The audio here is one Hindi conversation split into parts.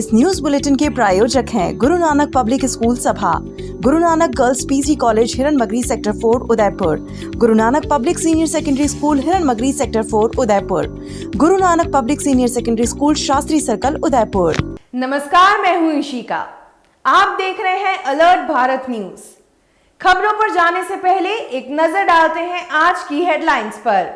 इस न्यूज बुलेटिन के प्रायोजक हैं गुरु नानक पब्लिक स्कूल सभा, Guru Nanak girls PG college Hiranmagri sector 4 Udaipur, Guru Nanak public senior secondary school Hiranmagri sector 4 Udaipur, Guru Nanak public senior secondary school Shastri circle Udaipur. नमस्कार, मैं हूं इशिका। आप देख रहे हैं अलर्ट भारत न्यूज। खबरों पर जाने से पहले एक नजर डालते हैं आज की हेडलाइंस पर।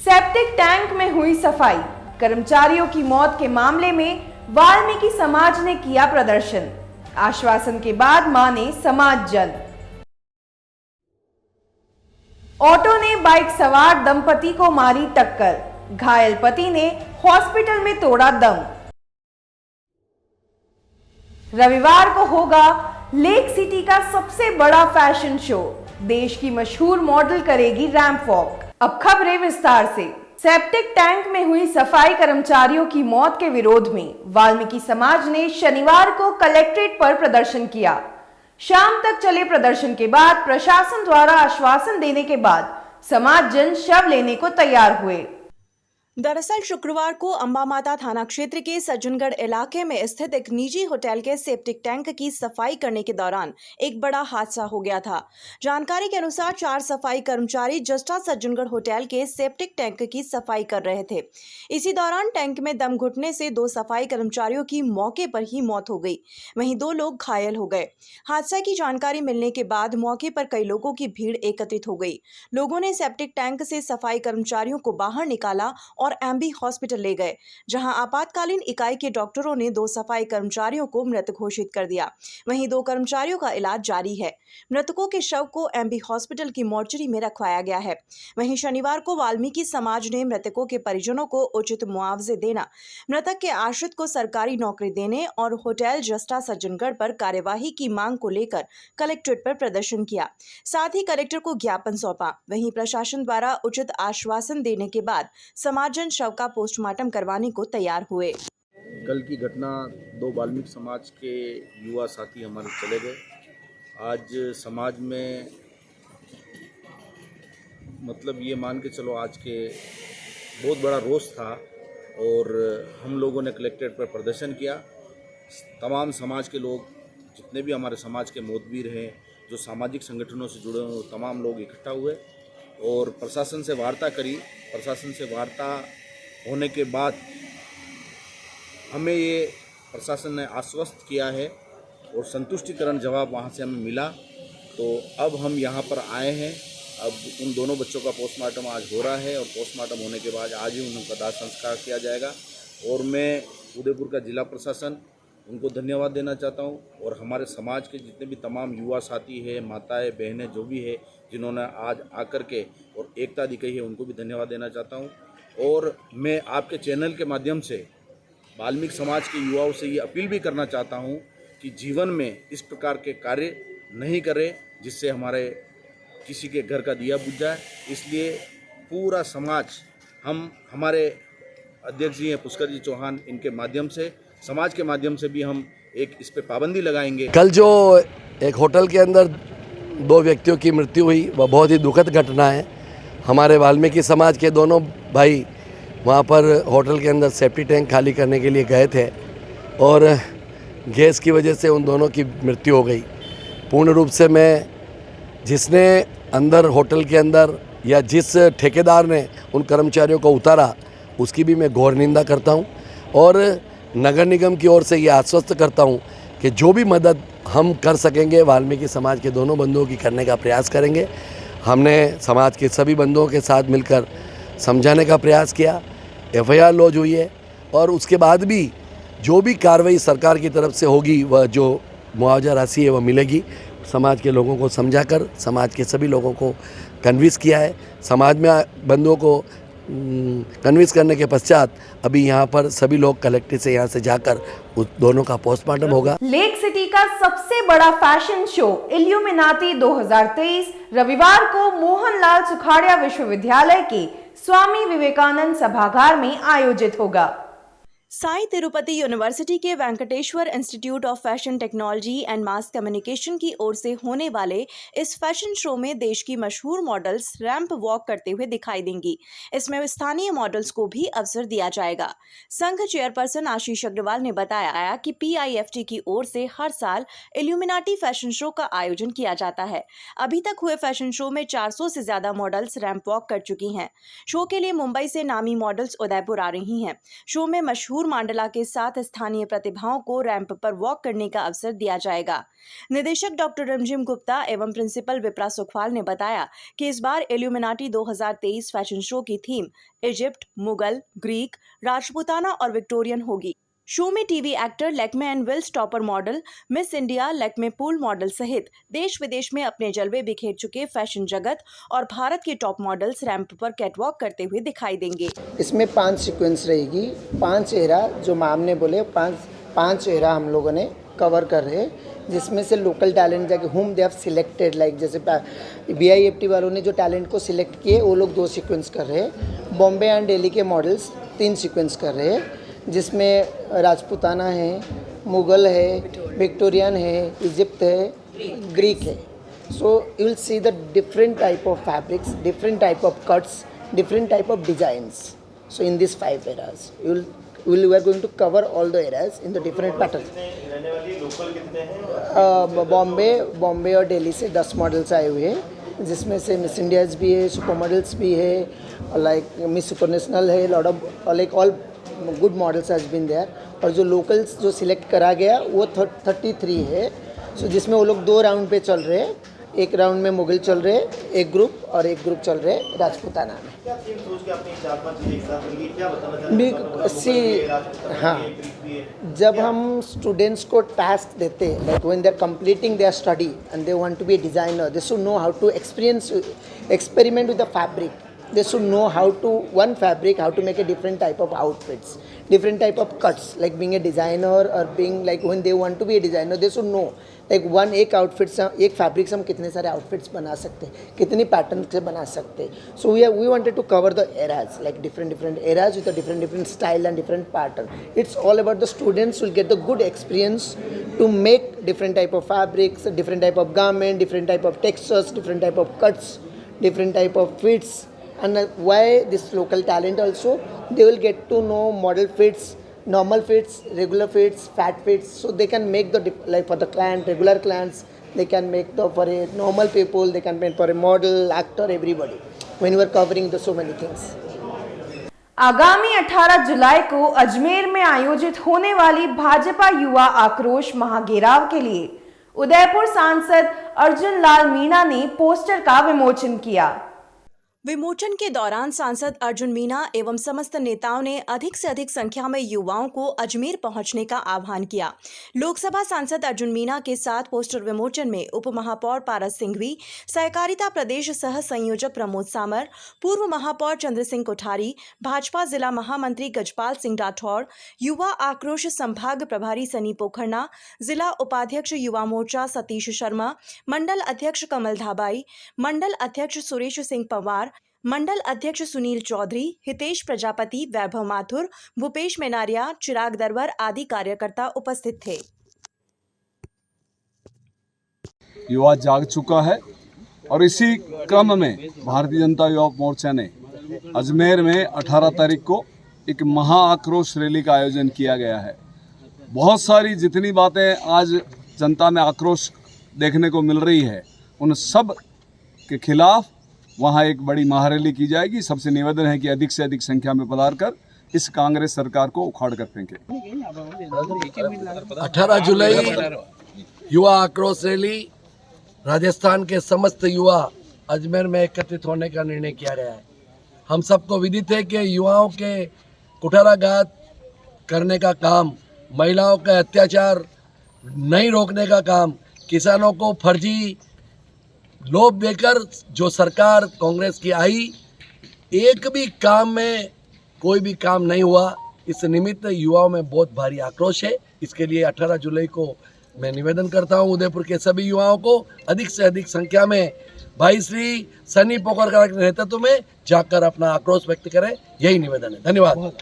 सेप्टिक टैंक में हुई सफाई, कर्मचारियों की मौत के मामले में वाल्मीकि समाज ने किया प्रदर्शन, आश्वासन के बाद माने समाज जन। ऑटो ने बाइक सवार दंपति को मारी टक्कर, घायल पति ने हॉस्पिटल में तोड़ा दम। रविवार को होगा लेक सिटी का सबसे बड़ा फैशन शो, देश की मशहूर मॉडल करेगी रैंप वॉक। अब खबरें विस्तार से। सेप्टिक टैंक में हुई सफाई कर्मचारियों की मौत के विरोध में वाल्मीकि समाज ने शनिवार को कलेक्ट्रेट पर प्रदर्शन किया। शाम तक चले प्रदर्शन के बाद प्रशासन द्वारा आश्वासन देने के बाद समाज जन शव लेने को तैयार हुए। दरअसल शुक्रवार को अंबा माता थाना क्षेत्र के सज्जनगढ़ इलाके में स्थित एक निजी होटल के सेप्टिक टैंक की सफाई करने के दौरान एक बड़ा हादसा हो गया था। जानकारी के अनुसार 4 सफाई कर्मचारी जस्टा सज्जनगढ़ होटल के सेप्टिक टैंक की सफाई कर रहे थे। इसी दौरान टैंक में दम घुटने से 2 सफाई कर्मचारियों की मौके पर ही मौत हो गई, वहीं 2 लोग घायल हो गए। हादसा की जानकारी मिलने के बाद मौके पर कई लोगों की भीड़ एकत्रित हो गई। लोगों ने सेप्टिक टैंक से सफाई कर्मचारियों को बाहर निकाला और एमबी हॉस्पिटल ले गए, जहां आपातकालीन इकाई के डॉक्टरों ने 2 सफाई कर्मचारियों को मृत घोषित कर दिया। वहीं 2 कर्मचारियों का इलाज जारी है। मृतकों के शव को एमबी हॉस्पिटल की मोर्चरी में रखवाया गया है। वहीं शनिवार को वाल्मीकि समाज ने मृतकों के परिजनों को उचित मुआवजे देना, मृतक के आश्रित को सरकारी नौकरी देने और होटल जस्टा सज्जनगढ़ पर कार्यवाही की मांग को लेकर कलेक्ट्रेट पर प्रदर्शन किया। साथ ही कलेक्टर को ज्ञापन सौंपा। वहीं प्रशासन द्वारा उचित आश्वासन देने के बाद समाजजन शव का पोस्टमार्टम करवाने को तैयार हुए। कल की घटना 2 वाल्मीकि समाज के युवा साथी हमारे चले गए। आज समाज में मतलब ये मान के चलो आज के बहुत बड़ा रोष था और हम लोगों ने कलेक्ट्रेट पर प्रदर्शन किया। तमाम समाज के लोग, जितने भी हमारे समाज के मोतबीर हैं, जो सामाजिक संगठनों से जुड़े हुए, तमाम लोग इकट्ठा हुए और प्रशासन से वार्ता करी। प्रशासन से वार्ता होने के बाद हमें ये प्रशासन ने आश्वस्त किया है और संतुष्टिकरण जवाब वहाँ से हमें मिला। तो अब हम यहाँ पर आए हैं। अब उन दोनों बच्चों का पोस्टमार्टम आज हो रहा है और पोस्टमार्टम होने के बाद आज ही उनका दाह संस्कार किया जाएगा। और मैं उदयपुर का जिला प्रशासन उनको धन्यवाद देना चाहता हूँ और हमारे समाज के जितने भी तमाम युवा साथी हैं, माताएं, बहनें, जो भी है, जिन्होंने आज आकर के और एकता दिखाई है, उनको भी धन्यवाद देना चाहता हूँ। और मैं आपके चैनल के माध्यम से वाल्मीकि समाज के युवाओं से ये अपील भी करना चाहता हूँ कि जीवन में इस प्रकार के कार्य नहीं करें जिससे हमारे किसी के घर का दिया बुझ जाए। इसलिए पूरा समाज, हमारे अध्यक्ष जी हैं पुष्कर जी चौहान, इनके माध्यम से, समाज के माध्यम से भी हम एक इस पे पाबंदी लगाएंगे। कल जो एक होटल के अंदर 2 व्यक्तियों की मृत्यु हुई, वह बहुत ही दुखद घटना है। हमारे वाल्मीकि समाज के दोनों भाई वहाँ पर होटल के अंदर सेफ्टी टैंक खाली करने के लिए गए थे और गैस की वजह से उन दोनों की मृत्यु हो गई। पूर्ण रूप से मैं जिसने अंदर होटल के अंदर या जिस ठेकेदार ने उन कर्मचारियों को उतारा उसकी भी मैं घोर निंदा करता हूँ और नगर निगम की ओर से ये आश्वस्त करता हूँ कि जो भी मदद हम कर सकेंगे वाल्मीकि समाज के दोनों बंधुओं की करने का प्रयास करेंगे। हमने समाज के सभी बंधुओं के साथ मिलकर समझाने का प्रयास किया। एफआईआर लॉन्च हुई है और उसके बाद भी जो भी कार्रवाई सरकार की तरफ से होगी, वह जो मुआवजा राशि है वह मिलेगी। समाज के लोगों को समझाकर समाज के सभी लोगों को कन्विंस किया है। समाज में बंधुओं को कन्विंस करने के पश्चात अभी यहाँ पर सभी लोग कलेक्ट्रेट से यहाँ से जाकर उस दोनों का पोस्टमार्टम होगा। लेक सिटी का सबसे बड़ा फैशन शो इल्यूमिनाती 2023 रविवार को मोहनलाल सुखाड़िया विश्वविद्यालय के स्वामी विवेकानंद सभागार में आयोजित होगा। साई तिरुपति यूनिवर्सिटी के Venkateswara institute of fashion technology and mass communication की ओर से होने वाले इस फैशन शो में देश की मशहूर मॉडल्स रैंप वॉक करते हुए दिखाई देंगी। इसमें स्थानीय मॉडल्स को भी अवसर दिया जाएगा। संघ चेयरपर्सन आशीष अग्रवाल ने बताया कि PIFT की ओर से हर साल इल्यूमिनाटी फैशन शो का आयोजन किया जाता है। अभी तक हुए फैशन शो में 400 से ज्यादा मॉडल्स रैंप वॉक कर चुकी हैं। शो के लिए मुंबई से नामी मॉडल्स उदयपुर आ रही हैं। शो में मशहूर मांडला के साथ स्थानीय प्रतिभाओं को रैंप पर वॉक करने का अवसर दिया जाएगा। निदेशक डॉक्टर रिमझिम गुप्ता एवं प्रिंसिपल विप्रा सुखवाल ने बताया कि इस बार इल्यूमिनाटी 2023 फैशन शो की theme Egypt, Mughal, Greek, Rajputana और विक्टोरियन होगी। शो में TV actor, Lakme and Wills topper model, Miss India, Lakme pool model सहित देश विदेश में अपने जलवे बिखेर चुके फैशन जगत और भारत के टॉप मॉडल्स रैंप पर कैटवॉक करते हुए दिखाई देंगे। इसमें 5 सीक्वेंस रहेगी, 5 एरा जो मैम ने बोले, 5 एरा हम लोगों ने कवर कर रहे हैं, जिसमें से लोकल टैलेंट जाके home they have selected, like जैसे BIFT वालों ने जो टैलेंट को सिलेक्ट किए वो लोग 2 सीक्वेंस कर रहे हैं। बॉम्बे एंड दिल्ली के मॉडल्स 3 सीक्वेंस कर रहे हैं, जिसमें राजपूताना है, मुग़ल है, विक्टोरियन है, इजिप्ट है, ग्रीक है। So you will see the different type of fabrics, different type of cuts, different type of designs. So in these 5 eras, we are going to cover all the eras in the different patterns. Bombay और दिल्ली से 10 मॉडल्स आए हुए हैं, जिसमें से मिस इंडियाज भी है, सुपर मॉडल्स भी है, लाइक मिस सुपर नेशनल है, lot of like all good models has been there. और जो लोकल्स जो सिलेक्ट करा गया वो 33 है. सो जिसमें वो लोग 2 राउंड पे चल रहे हैं. एक राउंड में मुगल चल रहे हैं, एक ग्रुप, और एक ग्रुप चल रहे हैं राजपूताना में. हाँ, जब हम स्टूडेंट्स को टास्क देते हैं, like when they are completing their study and they want to be a designer, they should know how to experiment with the fabric. They should know how to, one fabric, how to make a different type of outfits, different type of cuts, like being a designer or being like when they want to be a designer, they should know like एक outfit से, एक fabric से हम कितने सारे outfits बना सकते हैं, कितनी pattern से बना सकते हैं. So we wanted to cover the eras, like different eras with a different style and different pattern. It's all about the students will get the good experience to make different type of fabrics, different type of garment, different type of textures, different type of cuts, different type of fits. And why this local talent also, they will get to know model fits, normal fits, regular fits, fat fits, so they can make the like for the client, regular clients, they can make the for a normal people, they can make for a model, actor, everybody, when you are covering the so many things. आगामी 18 जुलाई को अजमेर में आयोजित होने वाली भाजपा युवा आक्रोश महाघेराव के लिए उदयपुर सांसद अर्जुन लाल मीणा ने पोस्टर का विमोचन किया। विमोचन के दौरान सांसद अर्जुन मीणा एवं समस्त नेताओं ने अधिक से अधिक संख्या में युवाओं को अजमेर पहुंचने का आह्वान किया। लोकसभा सांसद अर्जुन मीणा के साथ पोस्टर विमोचन में उप महापौर पारस सिंघवी, सहकारिता प्रदेश सह संयोजक प्रमोद सामर, पूर्व महापौर चंद्र सिंह कोठारी, भाजपा जिला महामंत्री गजपाल सिंह राठौड़, युवा आक्रोश संभाग प्रभारी सनी पोखरना, जिला उपाध्यक्ष युवा मोर्चा सतीश शर्मा, मंडल अध्यक्ष कमल धाबाई, मंडल अध्यक्ष सुरेश सिंह पवार, मंडल अध्यक्ष सुनील चौधरी, हितेश प्रजापति, वैभव माथुर, भूपेश मेनारिया, चिराग दरवर आदि कार्यकर्ता उपस्थित थे। युवा जाग चुका है और इसी क्रम में भारतीय जनता युवा मोर्चा ने अजमेर में 18 तारीख को एक महा आक्रोश रैली का आयोजन किया गया है। बहुत सारी जितनी बातें आज जनता में आक्रोश देखने को मिल रही है, उन सब के खिलाफ वहाँ एक बड़ी महारैली की जाएगी। सबसे निवेदन है कि अधिक से अधिक संख्या में पधार कर इस कांग्रेस सरकार को उखाड़ कर फेंके। 18 जुलाई युवा आक्रोश रैली, राजस्थान के समस्त युवा अजमेर में एकत्रित होने का निर्णय किया गया है। हम सबको विदित है कि युवाओं के कुठाराघात करने का काम, महिलाओं का अत्याचार नहीं रोकने का काम, किसानों को फर्जी लोभ देकर जो सरकार कांग्रेस की आई, एक भी काम में कोई भी काम नहीं हुआ। इस निमित्त युवाओं में बहुत भारी आक्रोश है। इसके लिए 18 जुलाई को मैं निवेदन करता हूं उदयपुर के सभी युवाओं को अधिक से अधिक संख्या में भाई श्री सनी पोखरकर के नेतृत्व में जाकर अपना आक्रोश व्यक्त करें। यही निवेदन है। धन्यवाद।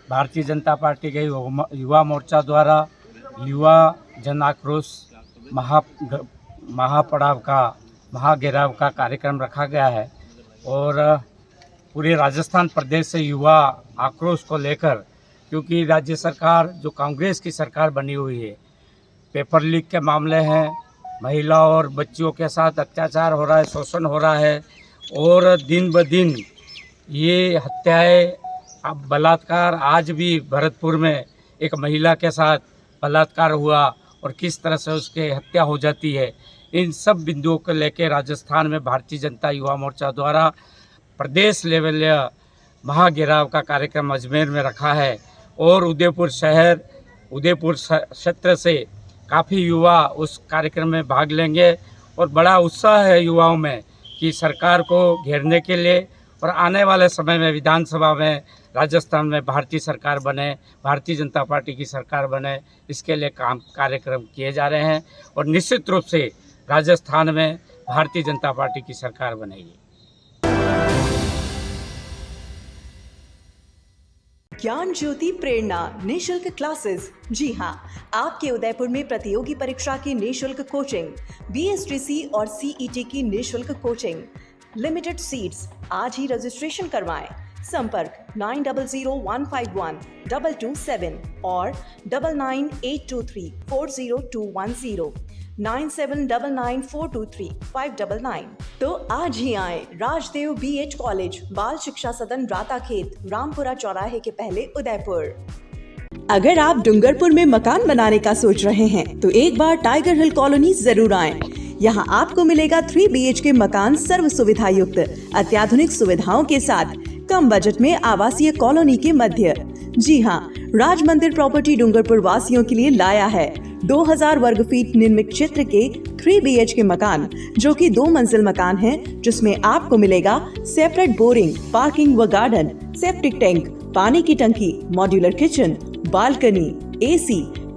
भारतीय जनता पार्टी के युवा मोर्चा द्वारा युवा जन आक्रोश महाघेराव का कार्यक्रम रखा गया है और पूरे राजस्थान प्रदेश से युवा आक्रोश को लेकर, क्योंकि राज्य सरकार जो कांग्रेस की सरकार बनी हुई है, पेपर लीक के मामले हैं, महिला और बच्चियों के साथ अत्याचार हो रहा है, शोषण हो रहा है और दिन ब दिन ये हत्याएं, अब बलात्कार, आज भी भरतपुर में एक महिला के साथ बलात्कार हुआ और किस तरह से उसकी हत्या हो जाती है। इन सब बिंदुओं को लेकर राजस्थान में भारतीय जनता युवा मोर्चा द्वारा प्रदेश लेवल महाघेराव का कार्यक्रम अजमेर में रखा है और उदयपुर क्षेत्र से काफ़ी युवा उस कार्यक्रम में भाग लेंगे और बड़ा उत्साह है युवाओं में कि सरकार को घेरने के लिए और आने वाले समय में विधानसभा में राजस्थान में भारतीय सरकार बने, भारतीय जनता पार्टी की सरकार बने, इसके लिए कार्यक्रम किए जा रहे हैं और निश्चित रूप से राजस्थान में भारतीय जनता पार्टी की सरकार बनेगी। ज्ञान ज्योति प्रेरणा निशुल्क क्लासेस। जी हाँ, आपके उदयपुर में प्रतियोगी परीक्षा की निशुल्क कोचिंग, BSTC और CET की निशुल्क कोचिंग, लिमिटेड सीट्स। आज ही रजिस्ट्रेशन करवाएं। संपर्क 9001512227 और 9982340210, 9799423599। तो आज ही आए राजदेव BH कॉलेज, बाल शिक्षा सदन, राताखेत, रामपुरा चौराहे के पहले, उदयपुर। अगर आप डूंगरपुर में मकान बनाने का सोच रहे हैं तो एक बार टाइगर हिल कॉलोनी जरूर आएं। यहाँ आपको मिलेगा 3 BHK मकान सर्व सुविधा युक्त, अत्याधुनिक सुविधाओं के साथ, कम बजट में आवासीय कॉलोनी के मध्य। जी हाँ, राज मंदिर प्रॉपर्टी डूंगरपुर वासियों के लिए लाया है 2000 वर्ग फीट निर्मित क्षेत्र के 3 BHK मकान, जो कि 2 मंजिल मकान है, जिसमें आपको मिलेगा सेपरेट बोरिंग, पार्किंग व गार्डन, सेप्टिक टैंक, पानी की टंकी, modular kitchen, balcony, AC,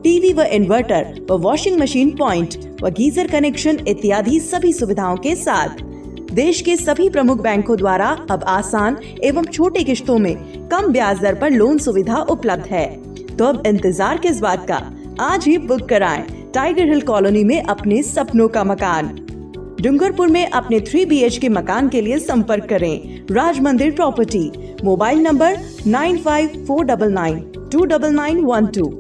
TV व इन्वर्टर व वॉशिंग मशीन पॉइंट व गीजर कनेक्शन इत्यादि सभी सुविधाओं के साथ। देश के सभी प्रमुख बैंकों द्वारा अब आसान एवं छोटे किश्तों में कम ब्याज दर पर लोन सुविधा उपलब्ध है। तो अब इंतजार किस बात का, आज ही बुक कराएं टाइगर हिल कॉलोनी में अपने सपनों का मकान। डूंगरपुर में अपने 3 BHK मकान के लिए संपर्क करें राज मंदिर प्रॉपर्टी। Mobile number 9549929912,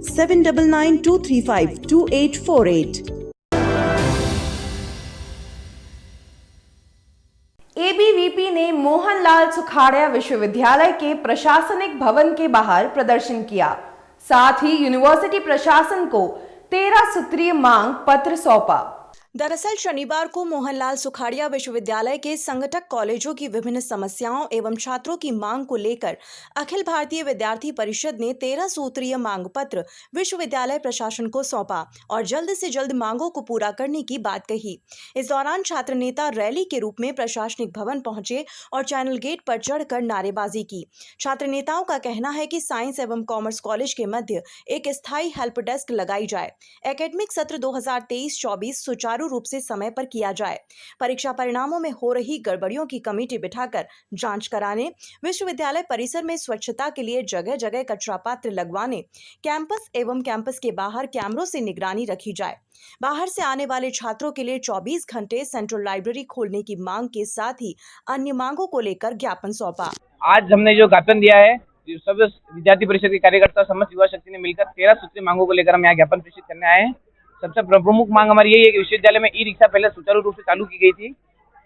7992352848। ABVP ने मोहनलाल सुखाड़िया विश्वविद्यालय के प्रशासनिक भवन के बाहर प्रदर्शन किया। साथ ही यूनिवर्सिटी प्रशासन को 13 सूत्रीय मांग पत्र सौंपा। दरअसल शनिवार को मोहनलाल सुखाड़िया विश्वविद्यालय के संगठक कॉलेजों की विभिन्न समस्याओं एवं छात्रों की मांग को लेकर अखिल भारतीय विद्यार्थी परिषद ने 13 सूत्रीय मांग पत्र विश्वविद्यालय प्रशासन को सौंपा और जल्द से जल्द मांगों को पूरा करने की बात कही। इस दौरान छात्र नेता रैली के रूप में प्रशासनिक भवन पहुंचे और चैनल गेट पर चढ़कर नारेबाजी की। छात्र नेताओं का कहना है कि साइंस एवं कॉमर्स कॉलेज के मध्य एक स्थायी हेल्प डेस्क लगाई जाए, एकेडमिक सत्र 2023-24 सुचारू रूप से समय पर किया जाए, परीक्षा परिणामों में हो रही गड़बड़ियों की कमेटी बिठाकर जांच कराने, विश्वविद्यालय परिसर में स्वच्छता के लिए जगह जगह कचरा पात्र लगवाने, कैंपस एवं कैंपस के बाहर कैमरों से निगरानी रखी जाए, बाहर से आने वाले छात्रों के लिए 24 घंटे सेंट्रल लाइब्रेरी खोलने की मांग के साथ ही अन्य मांगों को लेकर ज्ञापन सौंपा। आज हमने जो ज्ञापन दिया है, सब विद्यार्थी परिषद के कार्यकर्ता समस्त युवा शक्ति ने मिलकर 13 सूत्रीय मांगों को लेकर हम यहाँ ज्ञापन प्रेषित करने आए हैं। सबसे प्रमुख मांग हमारी यही है कि विश्वविद्यालय में ई-रिक्शा पहले सुचारू रूप से चालू की गई थी,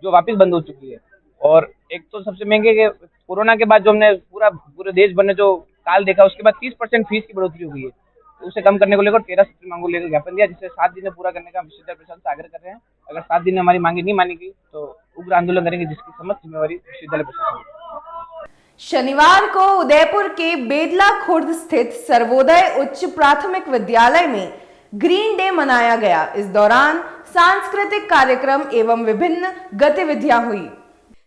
जो वापस बंद हो चुकी है। और एक तो सबसे महंगे के कोरोना के बाद जो हमने पूरे देश भर में जो काल देखा, उसके बाद 30% फीस की बढ़ोतरी हो गई है, तो उसे कम करने को लेकर 13 सूत्रीय मांगों को लेकर ज्ञापन दिया, जिसे 7 दिन में पूरा करने का विश्वविद्यालय प्रशासन से आग्रह कर रहे हैं। अगर 7 दिन में हमारी मांगे नहीं मानी गई तो उग्र आंदोलन करेंगे, जिसकी समस्त जिम्मेवारी विश्वविद्यालय प्रशासन की। शनिवार को उदयपुर के बेदला खुर्द स्थित सर्वोदय उच्च प्राथमिक विद्यालय में ग्रीन डे मनाया गया। इस दौरान सांस्कृतिक कार्यक्रम एवं विभिन्न गतिविधियां हुई।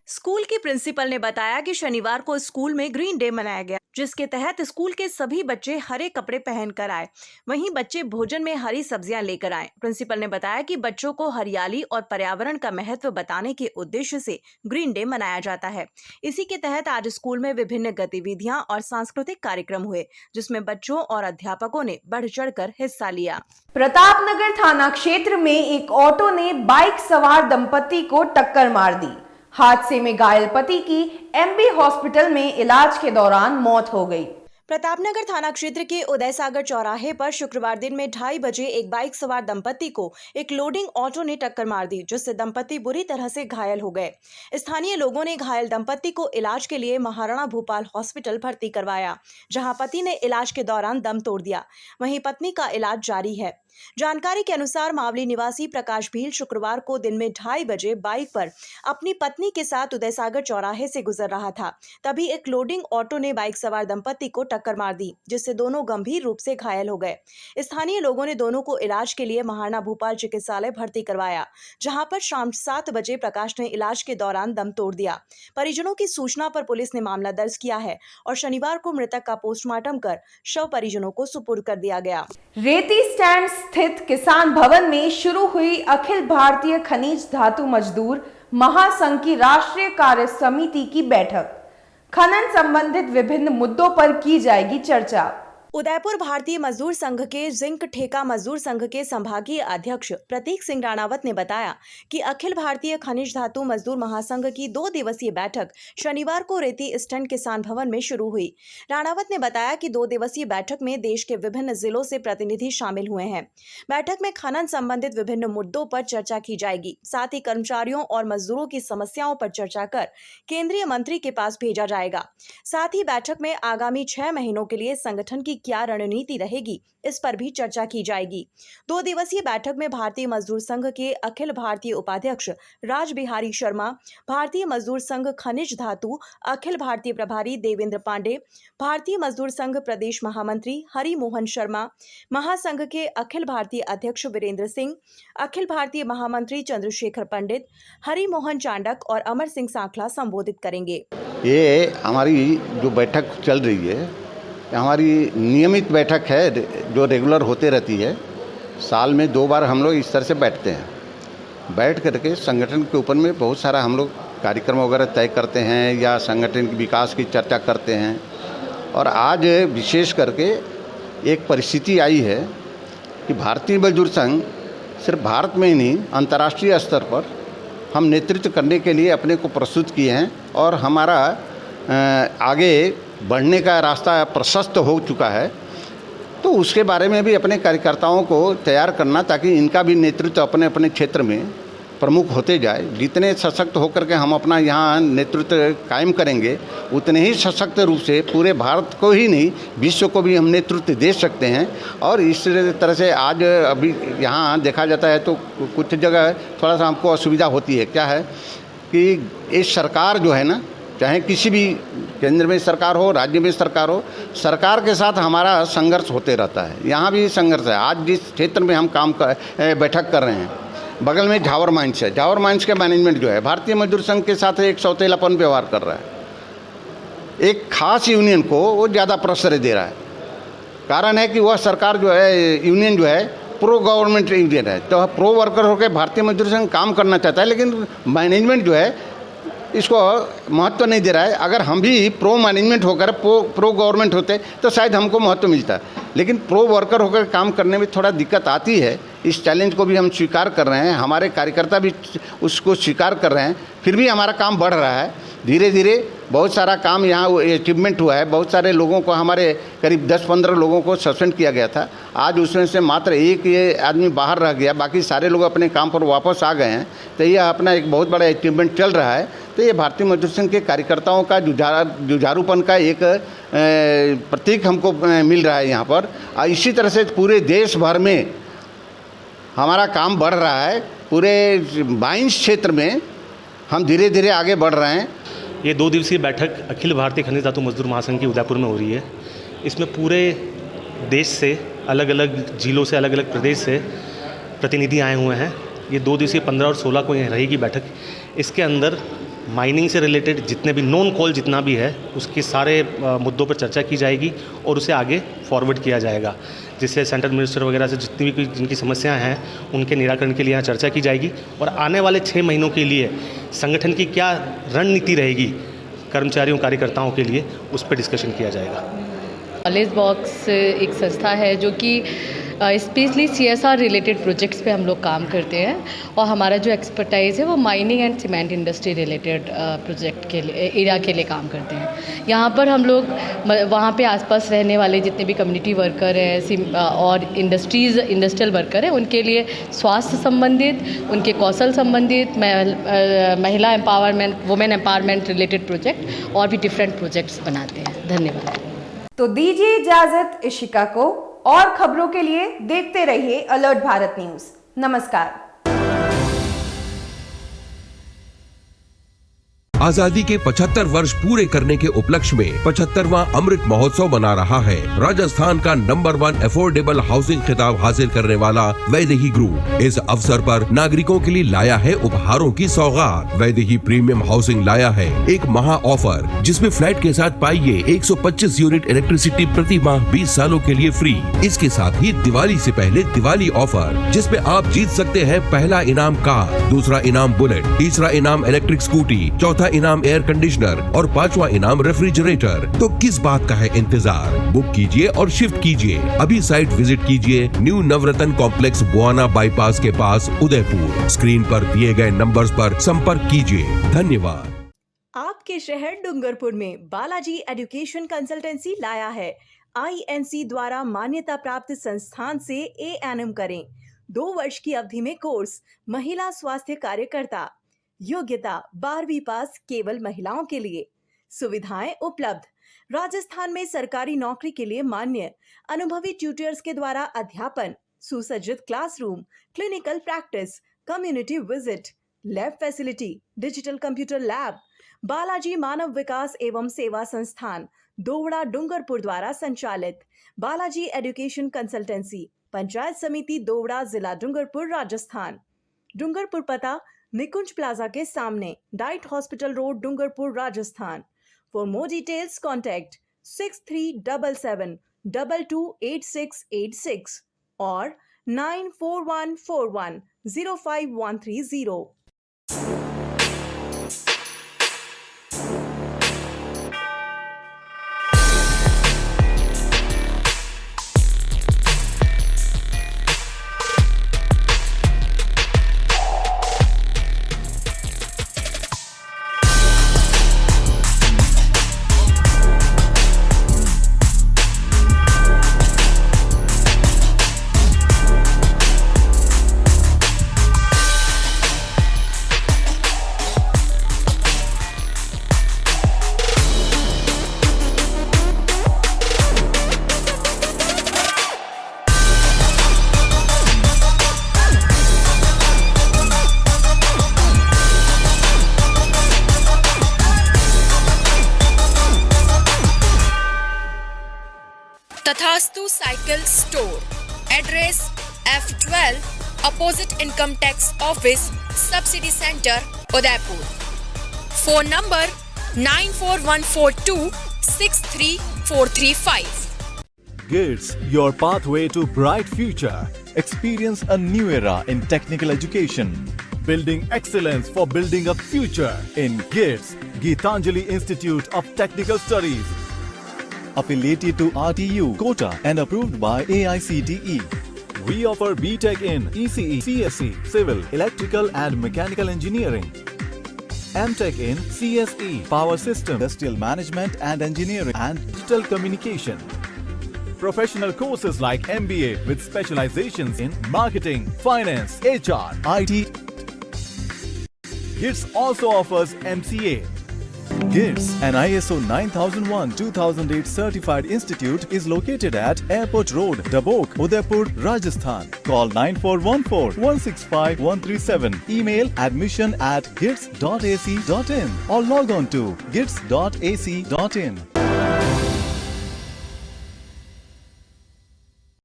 स्कूल की प्रिंसिपल ने बताया कि शनिवार को स्कूल में ग्रीन डे मनाया गया, जिसके तहत स्कूल के सभी बच्चे हरे कपड़े पहनकर आए। वहीं बच्चे भोजन में हरी सब्जियां लेकर आए। प्रिंसिपल ने बताया कि बच्चों को हरियाली और पर्यावरण का महत्व बताने के उद्देश्य से ग्रीन डे मनाया जाता है। इसी के तहत आज स्कूल में विभिन्न गतिविधियां और सांस्कृतिक कार्यक्रम हुए, जिसमें बच्चों और अध्यापकों ने बढ़ चढ़कर हिस्सा लिया। प्रतापनगर थाना क्षेत्र में एक ऑटो ने बाइक सवार दंपति को टक्कर मार दी। हादसे में घायल पति की एमबी हॉस्पिटल में इलाज के दौरान मौत हो गई। प्रतापनगर थाना क्षेत्र के उदय सागर चौराहे पर शुक्रवार दिन में 2:30 बजे एक बाइक सवार दंपति को एक लोडिंग ऑटो ने टक्कर मार दी, जिससे दंपति बुरी तरह से घायल हो गए। स्थानीय लोगों ने घायल दंपति को इलाज के लिए महाराणा भूपाल हॉस्पिटल भर्ती करवाया, जहां पति ने इलाज के दौरान दम तोड़ दिया। वहीं पत्नी का इलाज जारी है। जानकारी के अनुसार मावली निवासी प्रकाश भील शुक्रवार को दिन में 2:30 बजे बाइक पर अपनी पत्नी के साथ उदय सागर चौराहे से गुजर रहा था। तभी एक लोडिंग ऑटो ने बाइक सवार दंपति को टक्कर मार दी, जिससे दोनों गंभीर रूप से घायल हो गए। स्थानीय लोगों ने दोनों को इलाज के लिए महाराणा भूपाल चिकित्सालय भर्ती करवाया, जहां पर शाम 7 बजे प्रकाश ने इलाज के दौरान दम तोड़ दिया। परिजनों की सूचना पर पुलिस ने मामला दर्ज किया है और शनिवार को मृतक का पोस्टमार्टम कर शव परिजनों को सुपुर्द कर दिया गया। रेती स्टैंड स्थित किसान भवन में शुरू हुई अखिल भारतीय खनिज धातु मजदूर महासंघ की राष्ट्रीय कार्य समिति की बैठक। खनन संबंधित विभिन्न मुद्दों पर की जाएगी चर्चा। उदयपुर भारतीय मजदूर संघ के जिंक ठेका मजदूर संघ के संभागीय अध्यक्ष प्रतीक सिंह राणावत ने बताया कि अखिल भारतीय खनिज धातु मजदूर महासंघ की 2 दिवसीय बैठक शनिवार को रेती स्टैंड किसान भवन में शुरू हुई। राणावत ने बताया कि 2 दिवसीय बैठक में देश के विभिन्न जिलों से प्रतिनिधि शामिल हुए हैं। बैठक में खनन संबंधित विभिन्न मुद्दों पर चर्चा की जाएगी। साथ ही कर्मचारियों और मजदूरों की समस्याओं पर चर्चा कर केंद्रीय मंत्री के पास भेजा जाएगा। साथ ही बैठक में आगामी 6 महीनों के लिए संगठन की क्या रणनीति रहेगी, इस पर भी चर्चा की जाएगी। 2 दिवसीय बैठक में भारतीय मजदूर संघ के अखिल भारतीय उपाध्यक्ष राज बिहारी शर्मा, भारतीय मजदूर संघ खनिज धातु अखिल भारतीय प्रभारी देवेंद्र पांडे, भारतीय मजदूर संघ प्रदेश महामंत्री हरि मोहन शर्मा, महासंघ के अखिल भारतीय अध्यक्ष वीरेंद्र सिंह, अखिल भारतीय महामंत्री चंद्रशेखर पंडित, हरि मोहन चांडक और अमर सिंह सांखला संबोधित करेंगे। ये हमारी जो बैठक चल रही है, हमारी नियमित बैठक है जो रेगुलर होते रहती है। साल में 2 बार हम लोग इस तरह से बैठते हैं। बैठ करके संगठन के ऊपर में बहुत सारा हम लोग कार्यक्रम वगैरह तय करते हैं या संगठन के विकास की चर्चा करते हैं। और आज विशेष करके एक परिस्थिति आई है कि भारतीय मजदूर संघ सिर्फ भारत में ही नहीं, अंतर्राष्ट्रीय स्तर पर हम नेतृत्व करने के लिए अपने को प्रस्तुत किए हैं और हमारा आगे बढ़ने का रास्ता प्रशस्त हो चुका है। तो उसके बारे में भी अपने कार्यकर्ताओं को तैयार करना, ताकि इनका भी नेतृत्व अपने अपने क्षेत्र में प्रमुख होते जाए। जितने सशक्त होकर के हम अपना यहाँ नेतृत्व कायम करेंगे, उतने ही सशक्त रूप से पूरे भारत को ही नहीं, विश्व को भी हम नेतृत्व दे सकते हैं। और इस तरह से आज अभी यहाँ देखा जाता है तो कुछ जगह थोड़ा सा हमको असुविधा होती है। क्या है कि ये सरकार जो है ना, चाहे किसी भी केंद्र में सरकार हो, राज्य में सरकार हो, सरकार के साथ हमारा संघर्ष होते रहता है। यहाँ भी संघर्ष है। आज जिस क्षेत्र में हम बैठक कर रहे हैं, बगल में झावर माइंस है। झावर माइंस के मैनेजमेंट जो है भारतीय मजदूर संघ के साथ एक सौतेलापन व्यवहार कर रहा है। एक खास यूनियन को वो ज़्यादा प्रश्रय दे रहा है। कारण है कि वह सरकार जो है, यूनियन जो है प्रो गवर्नमेंट यूनियन है, तो प्रो वर्कर होकर भारतीय मजदूर संघ काम करना चाहता है, लेकिन मैनेजमेंट जो है इसको महत्व नहीं दे रहा है। अगर हम भी प्रो मैनेजमेंट होकर प्रो गवर्नमेंट होते तो शायद हमको महत्व मिलता, लेकिन प्रो वर्कर होकर काम करने में थोड़ा दिक्कत आती है। इस चैलेंज को भी हम स्वीकार कर रहे हैं, हमारे कार्यकर्ता भी उसको स्वीकार कर रहे हैं। फिर भी हमारा काम बढ़ रहा है धीरे धीरे। बहुत सारा काम यहाँ अचीवमेंट हुआ है। बहुत सारे लोगों को, हमारे करीब 10-15 लोगों को सस्पेंड किया गया था। आज उसमें से मात्र एक ये आदमी बाहर रह गया, बाकी सारे लोग अपने काम पर वापस आ गए हैं। तो ये अपना एक बहुत बड़ा अचीवमेंट चल रहा है। तो ये भारतीय मजदूर संघ के कार्यकर्ताओं का जुझारूपन का एक प्रतीक हमको मिल रहा है यहाँ पर। इसी तरह से पूरे देश भर में हमारा काम बढ़ रहा है। पूरे माइंस क्षेत्र में हम धीरे धीरे आगे बढ़ रहे हैं। ये 2 दिवसीय बैठक अखिल भारतीय खनिज धातु मजदूर महासंघ की उदयपुर में हो रही है। इसमें पूरे देश से, अलग अलग जिलों से, अलग अलग प्रदेश से प्रतिनिधि आए हुए हैं। ये 2 दिवसीय 15 और 16 को यहाँ रहेगी बैठक। इसके अंदर माइनिंग से रिलेटेड जितने भी नॉन कॉल जितना भी है उसके सारे मुद्दों पर चर्चा की जाएगी और उसे आगे फॉरवर्ड किया जाएगा, जिससे सेंट्रल मिनिस्टर वगैरह से जितनी भी जिनकी समस्याएं हैं उनके निराकरण के लिए यहाँ चर्चा की जाएगी और आने वाले 6 महीनों के लिए संगठन की क्या रणनीति रहेगी कर्मचारियों कार्यकर्ताओं के लिए, उस पर डिस्कशन किया जाएगा। नॉलेज बॉक्स एक संस्था है जो कि स्पेशली CSR रिलेटेड प्रोजेक्ट्स पे हम लोग काम करते हैं और हमारा जो एक्सपर्टाइज़ है वो mining and cement industry related project के लिए एरिया के लिए काम करते हैं। यहाँ पर हम लोग वहाँ पे आसपास रहने वाले जितने भी कम्युनिटी वर्कर हैं और इंडस्ट्रियल वर्कर हैं उनके लिए स्वास्थ्य संबंधित, उनके कौशल संबंधित, महिला empowerment, women empowerment related project और भी डिफरेंट प्रोजेक्ट्स बनाते हैं। धन्यवाद। तो दीजिए इजाजत इशिका को, और खबरों के लिए देखते रहिए अलर्ट भारत न्यूज। नमस्कार। आजादी के 75 वर्ष पूरे करने के उपलक्ष्य में 75वां अमृत महोत्सव मना रहा है। राजस्थान का नंबर 1 अफोर्डेबल हाउसिंग खिताब हासिल करने वाला वैदेही ग्रुप इस अवसर पर नागरिकों के लिए लाया है उपहारों की सौगात। वैदेही प्रीमियम हाउसिंग लाया है एक महा ऑफर, जिसमें फ्लैट के साथ पाइए 125 यूनिट इलेक्ट्रिसिटी प्रति माह 20 सालों के लिए फ्री। इसके साथ ही दिवाली से पहले दिवाली ऑफर, जिसमें आप जीत सकते हैं पहला इनाम कार, दूसरा इनाम बुलेट, तीसरा इनाम इलेक्ट्रिक स्कूटी, चौथा इनाम एयर कंडीशनर और 5वां इनाम रेफ्रिजरेटर। तो किस बात का है इंतजार? बुक कीजिए और शिफ्ट कीजिए। अभी साइट विजिट कीजिए न्यू नवरत्न कॉम्प्लेक्स, बुआना बाईपास के पास, उदयपुर। स्क्रीन पर दिए गए नंबर्स पर संपर्क कीजिए। धन्यवाद। आपके शहर डूंगरपुर में बालाजी एजुकेशन कंसल्टेंसी लाया है INC द्वारा मान्यता प्राप्त संस्थान से ANM करें। 2 वर्ष की अवधि में कोर्स महिला स्वास्थ्य कार्यकर्ता, योग्यता 12वीं पास, केवल महिलाओं के लिए। सुविधाएं उपलब्ध। राजस्थान में सरकारी नौकरी के लिए मान्य, अनुभवी ट्यूटर्स के द्वारा अध्यापन, सुसज्जित classroom, clinical practice, community visit, lab facility, digital computer lab. Balaji Manav Vikas Evam Seva संस्थान दोवड़ा डूंगरपुर द्वारा संचालित बालाजी एजुकेशन कंसल्टेंसी, पंचायत समिति दोवड़ा, जिला डूंगरपुर, राजस्थान। डूंगरपुर पता निकुंज प्लाजा के सामने, diet hospital road, Dungarpur, Rajasthan. For more details contact 6377228686 और 9414105130। तथास्तु cycle store, address F12 opposite income tax office, subsidy centre, Udaipur. Phone number 9414263435। GITS, your pathway to bright future. Experience a new era in technical education. Building excellence for building a future in GITS, Geetanjali Institute of Technical Studies. Affiliated to RTU, Kota and approved by AICTE. We offer BTech in ECE, CSE, Civil, Electrical and Mechanical Engineering. MTech in CSE, Power System, Industrial Management and Engineering and Digital Communication. Professional courses like MBA with specializations in Marketing, Finance, HR, IT. GITS also offers MCA. GITS, an ISO 9001-2008 certified institute, is located at Airport Road, Dabok, Udaipur, Rajasthan. Call 9414-165-137. Email admission@gits.ac.in or log on to gits.ac.in.